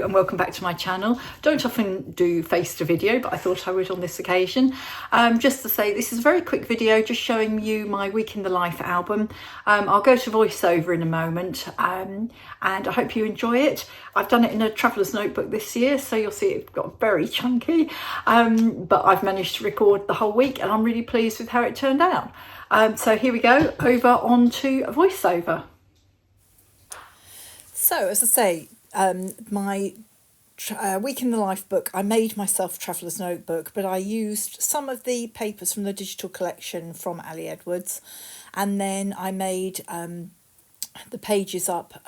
and welcome back to my channel. Don't often do face to video, but I thought I would on this occasion. Just to say, this is a very quick video just showing you my Week in the Life album. I'll go to voiceover in a moment, and I hope you enjoy it. I've done it in a traveller's notebook this year, so you'll see it got very chunky, but I've managed to record the whole week and I'm really pleased with how it turned out. So here we go, over on to voiceover. So, as I say, my Week in the Life book, I made myself a traveller's notebook, but I used some of the papers from the digital collection from Ali Edwards, and then I made the pages up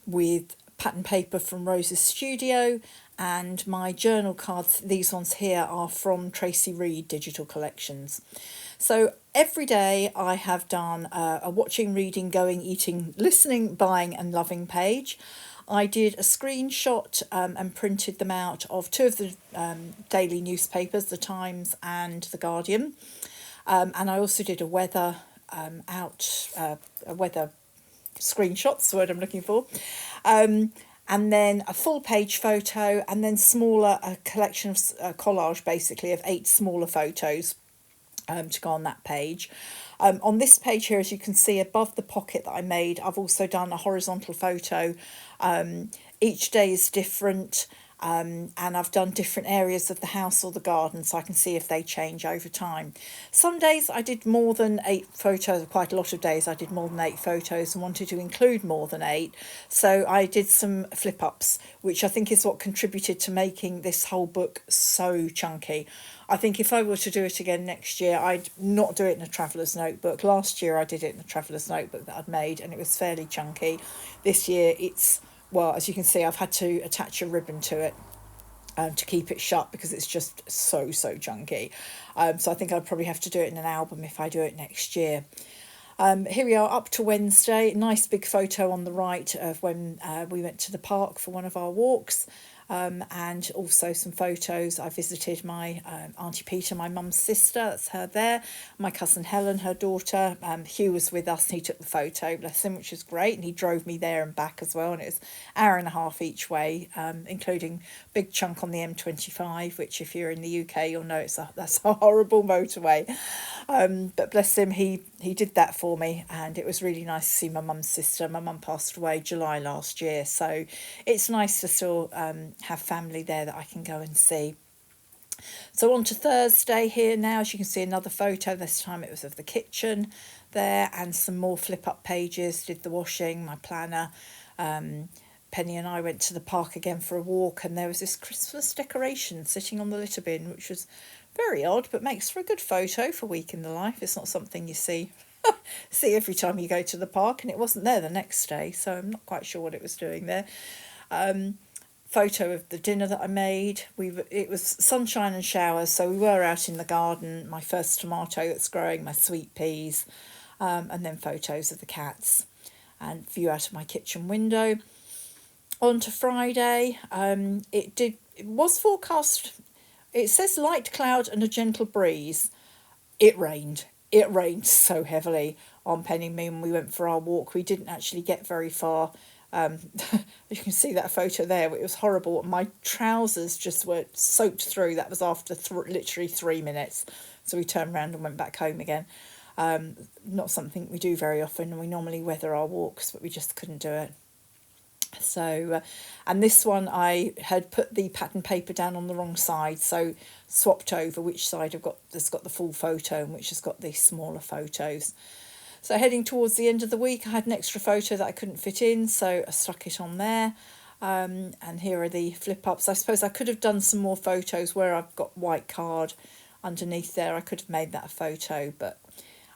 with pattern paper from Rose's Studio, and my journal cards, these ones here, are from Tracy Reed Digital Collections. So every day I have done a watching, reading, going, eating, listening, buying and loving page. I did a screenshot and printed them out of two of the daily newspapers, The Times and The Guardian. And I also did a weather a weather screenshot, that's the word I'm looking for. And then a full page photo, and then a collection of collage basically of 8 smaller photos to go on that page. On this page here, as you can see above the pocket that I made, I've also done a horizontal photo. Each day is different, and I've done different areas of the house or the garden, so I can see if they change over time. Some days I did more than 8 photos, quite a lot of days I did more than 8 photos and wanted to include more than 8. So I did some flip ups, which I think is what contributed to making this whole book so chunky. I think if I were to do it again next year, I'd not do it in a traveller's notebook. Last year I did it in a traveller's notebook that I'd made, and it was fairly chunky. This year it's, well, as you can see, I've had to attach a ribbon to it to keep it shut because it's just so chunky. So I think I'd probably have to do it in an album if I do it next year. Here we are, up to Wednesday. Nice big photo on the right of when we went to the park for one of our walks. And also some photos. I visited my Auntie Peter, my mum's sister, that's her there, my cousin Helen, her daughter. Hugh was with us and he took the photo, bless him, which was great, and he drove me there and back as well, and it was an hour and a half each way, including a big chunk on the M25, which if you're in the UK you'll know that's a horrible motorway. But bless him, he did that for me, and it was really nice to see my mum's sister. My mum passed away July last year, so it's nice to still have family there that I can go and see. So on to Thursday here now, as you can see another photo, this time it was of the kitchen there, and some more flip up pages, did the washing, my planner. Penny and I went to the park again for a walk, and there was this Christmas decoration sitting on the litter bin, which was very odd, but makes for a good photo for Week in the Life. It's not something you see every time you go to the park, and it wasn't there the next day, so I'm not quite sure what it was doing there. Photo of the dinner that I made. It was sunshine and showers, so we were out in the garden. My first tomato that's growing, my sweet peas, and then photos of the cats and view out of my kitchen window. On to Friday. It was forecast. It says light cloud and a gentle breeze. It rained. It rained so heavily on Penny and me when we went for our walk. We didn't actually get very far. You can see that photo there. It was horrible. My trousers just were soaked through. That was after literally 3 minutes. So we turned around and went back home again. Not something we do very often. We normally weather our walks, but we just couldn't do it. So, and this one I had put the pattern paper down on the wrong side, so swapped over which side has got the full photo and which has got the smaller photos. So heading towards the end of the week, I had an extra photo that I couldn't fit in, so I stuck it on there. And here are the flip-ups. I suppose I could have done some more photos where I've got white card underneath there. I could have made that a photo, but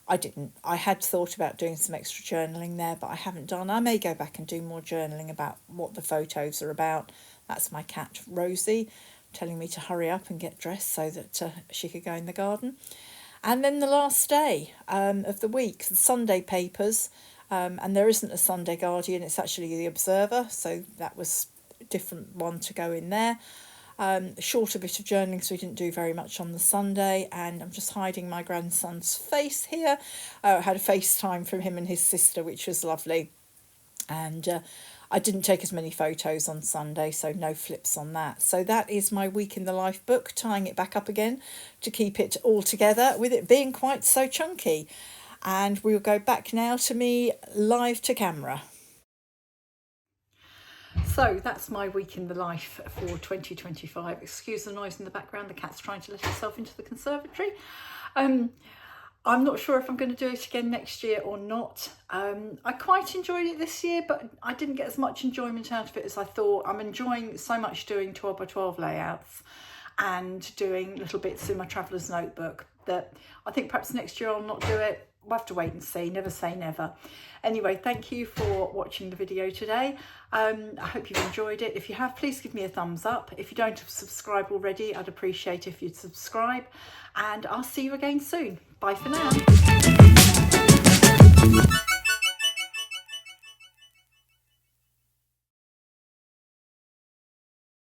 I didn't. I had thought about doing some extra journaling there, but I haven't done. I may go back and do more journaling about what the photos are about. That's my cat, Rosie, telling me to hurry up and get dressed so that she could go in the garden. And then the last day of the week, the Sunday papers, and there isn't a Sunday Guardian, it's actually the Observer, so that was a different one to go in there. Shorter bit of journaling, so we didn't do very much on the Sunday, and I'm just hiding my grandson's face here. I had a FaceTime from him and his sister, which was lovely. And I didn't take as many photos on Sunday, so no flips on that. So that is my week in the life book, tying it back up again to keep it all together, with it being quite so chunky. And we'll go back now to me live to camera. So that's my week in the life for 2025. Excuse the noise in the background, the cat's trying to let herself into the conservatory. I'm not sure if I'm going to do it again next year or not. I quite enjoyed it this year, but I didn't get as much enjoyment out of it as I thought. I'm enjoying so much doing 12 by 12 layouts and doing little bits in my traveller's notebook that I think perhaps next year I'll not do it. We'll have to wait and see. Never say never. Anyway, thank you for watching the video today. I hope you've enjoyed it. If you have, please give me a thumbs up. If you don't subscribe already, I'd appreciate if you'd subscribe. And I'll see you again soon. Bye for now.